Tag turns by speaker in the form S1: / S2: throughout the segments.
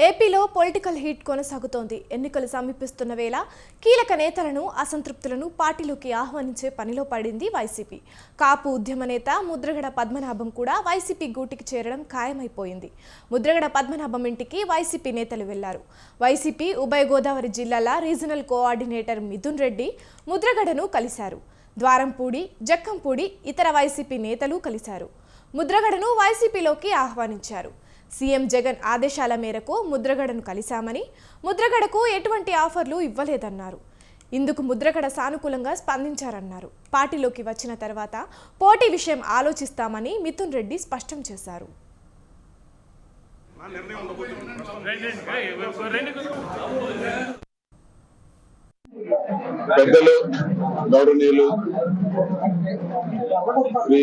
S1: ఏపీలో political heat కొనసాగుతోంది. ఎన్నికలు సమీపిస్తున్న వేళ కీలక నేతలను, అసంతృప్తులను పార్టీలోకి ఆహ్వానించే పనిలో పడింది వైసీపీ. కాపు ఉద్యమ నేత ముద్రగడ పద్మనాభం కూడా వైసీపీ గూటికి చేరడం ఖాయమైపోయింది. ముద్రగడ పద్మనాభం ఇంటికి వైసీపీ నేతలు వెళ్లారు. వైసీపీ ఉభయ గోదావరి జిల్లాల రీజనల్ కోఆర్డినేటర్ మిథున్ రెడ్డి ముద్రగడను కలిశారు. ద్వారంపూడి, జక్కంపూడి ఇతర వైసీపీ నేతలు కలిశారు. ముద్రగడను వైసీపీలోకి ఆహ్వానించారు. సీఎం జగన్ ఆదేశాల మేరకు ముద్రగడను కలిశామని, ముద్రగడకు ఎటువంటి ఆఫర్లు ఇవ్వలేదన్నారు. ఇందుకు ముద్రగడ సానుకూలంగా స్పందించారన్నారు. పార్టీలోకి వచ్చిన తర్వాత పోటీ విషయం ఆలోచిస్తామని మిథున్ రెడ్డి స్పష్టం చేశారు.
S2: పెద్దలు గౌరవనీయులు శ్రీ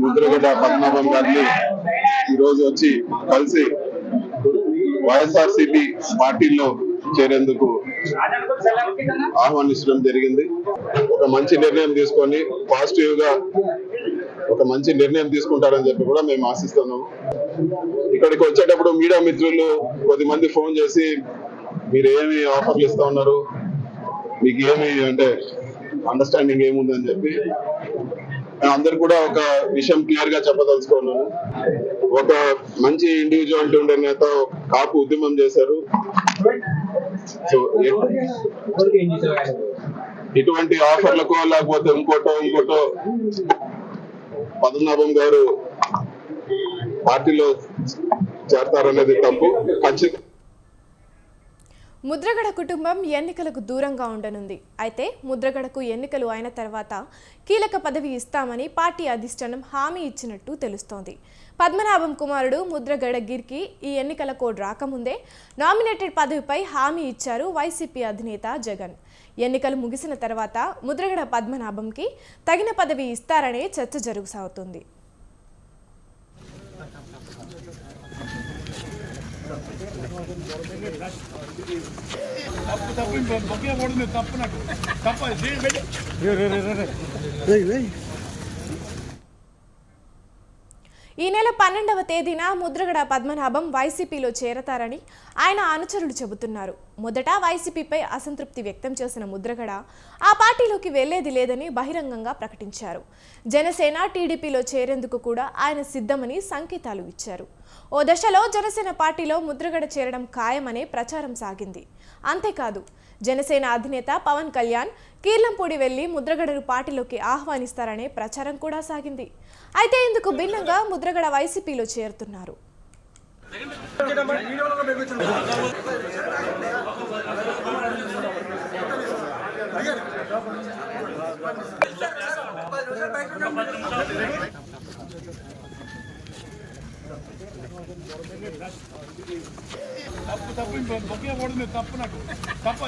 S2: ముద్రగడ పద్మనాభం గారిని ఈరోజు వచ్చి కలిసి వైఎస్ఆర్సీపీ పార్టీలో చేరేందుకు ఆహ్వానించడం జరిగింది. ఒక మంచి నిర్ణయం తీసుకొని పాజిటివ్ గా ఒక మంచి నిర్ణయం తీసుకుంటారని చెప్పి కూడా మేము ఆశిస్తున్నాము. ఇక్కడికి వచ్చేటప్పుడు మీడియా మిత్రులు కొద్దిమంది ఫోన్ చేసి మీరు ఏమి ఆఫర్లు ఇస్తా ఉన్నారు, మీకు ఏమి అంటే అండర్స్టాండింగ్ ఏముందని చెప్పి అందరు కూడా ఒక విషయం క్లియర్ గా చెప్పదలుచుకున్నాను. ఒక మంచి ఇండివిజువాలిటీ ఉండే నేత కాపు ఉద్యమం చేశారు. సో ఇటువంటి ఆఫర్లకో లేకపోతే ఇంకోటో పద్మనాభం గారు పార్టీలో చేరతారనేది తప్పు. ఖచ్చితంగా
S1: ముద్రగడ కుటుంబం ఎన్నికలకు దూరంగా ఉండనుంది. అయితే ముద్రగడకు ఎన్నికలు అయిన తర్వాత కీలక పదవి ఇస్తామని పార్టీ అధిష్టానం హామీ ఇచ్చినట్టు తెలుస్తోంది. పద్మనాభం కుమారుడు ముద్రగడ గిరికి ఈ ఎన్నికల కోడ్ రాకముందే నామినేటెడ్ పదవిపై హామీ ఇచ్చారు వైసీపీ అధినేత జగన్. ఎన్నికలు ముగిసిన తర్వాత ముద్రగడ పద్మనాభంకి తగిన పదవి ఇస్తారనే చర్చ జరుగుసాగుతుంది. ఈ నెల 12వ తేదీన ముద్రగడ పద్మనాభం వైసీపీలో చేరతారని ఆయన అనుచరులు చెబుతున్నారు. మొదట వైసీపీపై అసంతృప్తి వ్యక్తం చేసిన ముద్రగడ ఆ పార్టీలోకి వెళ్లేది లేదని బహిరంగంగా ప్రకటించారు. జనసేన, టీడీపీలో చేరేందుకు కూడా ఆయన సిద్ధమని సంకేతాలు ఇచ్చారు. ఓ దశలో జనసేన పార్టీలో ముద్రగడ చేరడం ఖాయమనే ప్రచారం సాగింది. అంతేకాదు, జనసేన అధినేత పవన్ కళ్యాణ్ కీర్లంపూడి వెళ్లి ముద్రగడను పార్టీలోకి ఆహ్వానిస్తారనే ప్రచారం కూడా సాగింది. అయితే ఇందుకు భిన్నంగా ముద్రగడ వైసీపీలో చేరుతున్నారు.
S3: తప్పు